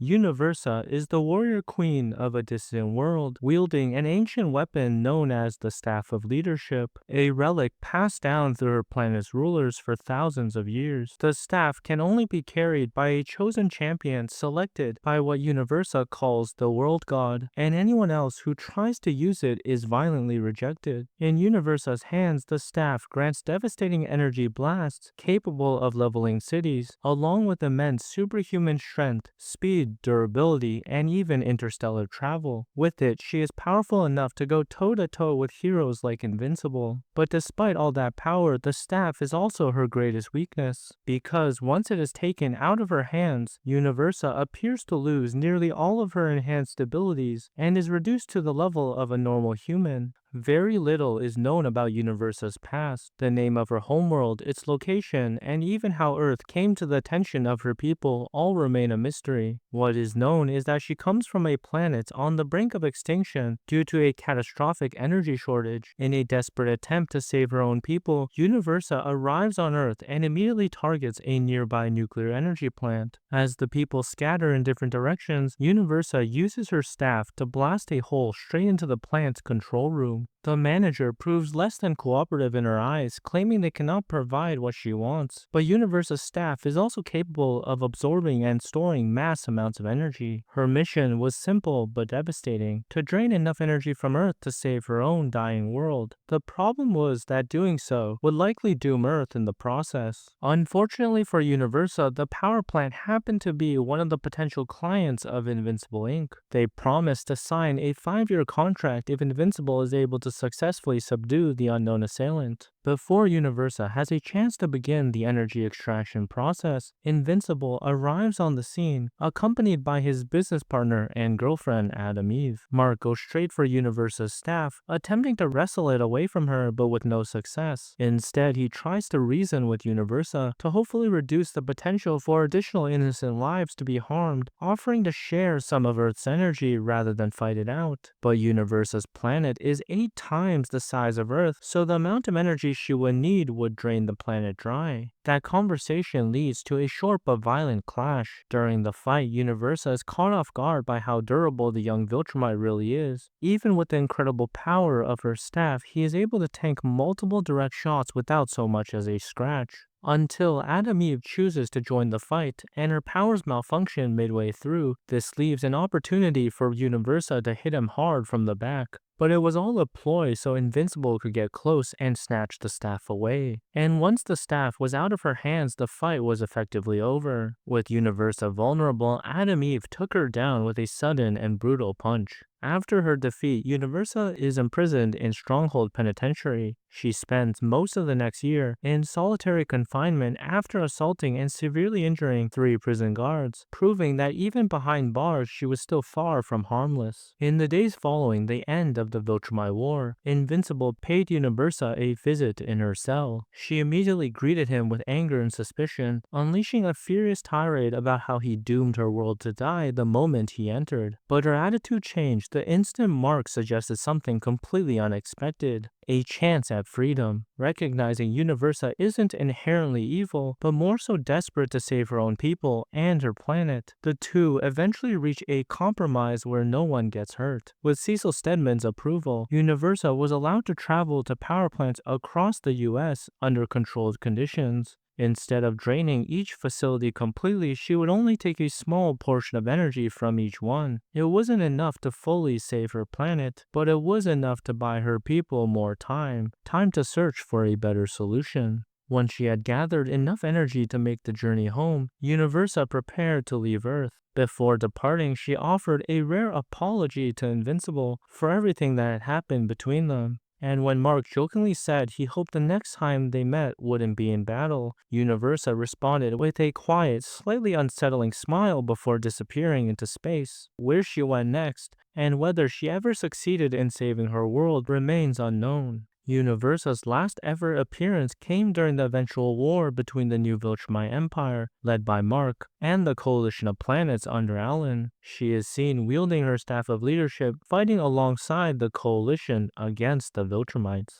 Universa is the warrior queen of a distant world, wielding an ancient weapon known as the Staff of Leadership, a relic passed down through her planet's rulers for thousands of years. The staff can only be carried by a chosen champion selected by what Universa calls the World God, and anyone else who tries to use it is violently rejected. In Universa's hands, the staff grants devastating energy blasts capable of leveling cities, along with immense superhuman strength, speed, durability, and even interstellar travel. With it, she is powerful enough to go toe-to-toe with heroes like Invincible. But despite all that power, the staff is also her greatest weakness, because once it is taken out of her hands, Universa appears to lose nearly all of her enhanced abilities and is reduced to the level of a normal human. Very little is known about Universa's past, the name of her homeworld, its location, and even how Earth came to the attention of her people all remain a mystery. What is known is that she comes from a planet on the brink of extinction due to a catastrophic energy shortage. In a desperate attempt to save her own people, Universa arrives on Earth and immediately targets a nearby nuclear energy plant. As the people scatter in different directions, Universa uses her staff to blast a hole straight into the plant's control room. The manager proves less than cooperative in her eyes, claiming they cannot provide what she wants. But Universa's staff is also capable of absorbing and storing mass amounts of energy. Her mission was simple but devastating: to drain enough energy from Earth to save her own dying world. The problem was that doing so would likely doom Earth in the process. Unfortunately for Universa, the power plant happened to be one of the potential clients of Invincible Inc. They promised to sign a 5-year contract if Invincible is able to successfully subdue the unknown assailant. Before Universa has a chance to begin the energy extraction process, Invincible arrives on the scene, accompanied by his business partner and girlfriend Adam Eve. Mark goes straight for Universa's staff, attempting to wrestle it away from her but with no success. Instead, he tries to reason with Universa to hopefully reduce the potential for additional innocent lives to be harmed, offering to share some of Earth's energy rather than fight it out. But Universa's planet is 8 times the size of Earth, so the amount of energy she would need would drain the planet dry. That conversation leads to a short but violent clash. During the fight, Universa is caught off guard by how durable the young viltrumite really is. Even with the incredible power of her staff, he is able to tank multiple direct shots without so much as a scratch. Until Adam Eve chooses to join the fight, and her powers malfunction midway through. This leaves an opportunity for Universa to hit him hard from the back. But it was all a ploy so Invincible could get close and snatch the staff away. And once the staff was out of her hands, the fight was effectively over. With Universa vulnerable, Adam Eve took her down with a sudden and brutal punch. After her defeat, Universa is imprisoned in Stronghold Penitentiary. She spends most of the next year in solitary confinement after assaulting and severely injuring 3 prison guards, proving that even behind bars she was still far from harmless. In the days following the end of the Viltrumite War, Invincible paid Universa a visit in her cell. She immediately greeted him with anger and suspicion, unleashing a furious tirade about how he doomed her world to die the moment he entered. But her attitude changed the instant Mark suggested something completely unexpected: a chance at freedom. Recognizing Universa isn't inherently evil, but more so desperate to save her own people and her planet, the two eventually reach a compromise where no one gets hurt. With Cecil Stedman's approval, Universa was allowed to travel to power plants across the US under controlled conditions. Instead of draining each facility completely, she would only take a small portion of energy from each one. It wasn't enough to fully save her planet, but it was enough to buy her people more time to search for a better solution. Once she had gathered enough energy to make the journey home, Universa prepared to leave Earth. Before departing, she offered a rare apology to Invincible for everything that had happened between them. And when Mark jokingly said he hoped the next time they met wouldn't be in battle, Universa responded with a quiet, slightly unsettling smile before disappearing into space. Where she went next, and whether she ever succeeded in saving her world, remains unknown. Universa's last ever appearance came during the eventual war between the new Viltrumite Empire, led by Mark, and the coalition of planets under Alan. She is seen wielding her staff of leadership, fighting alongside the coalition against the Viltrumites.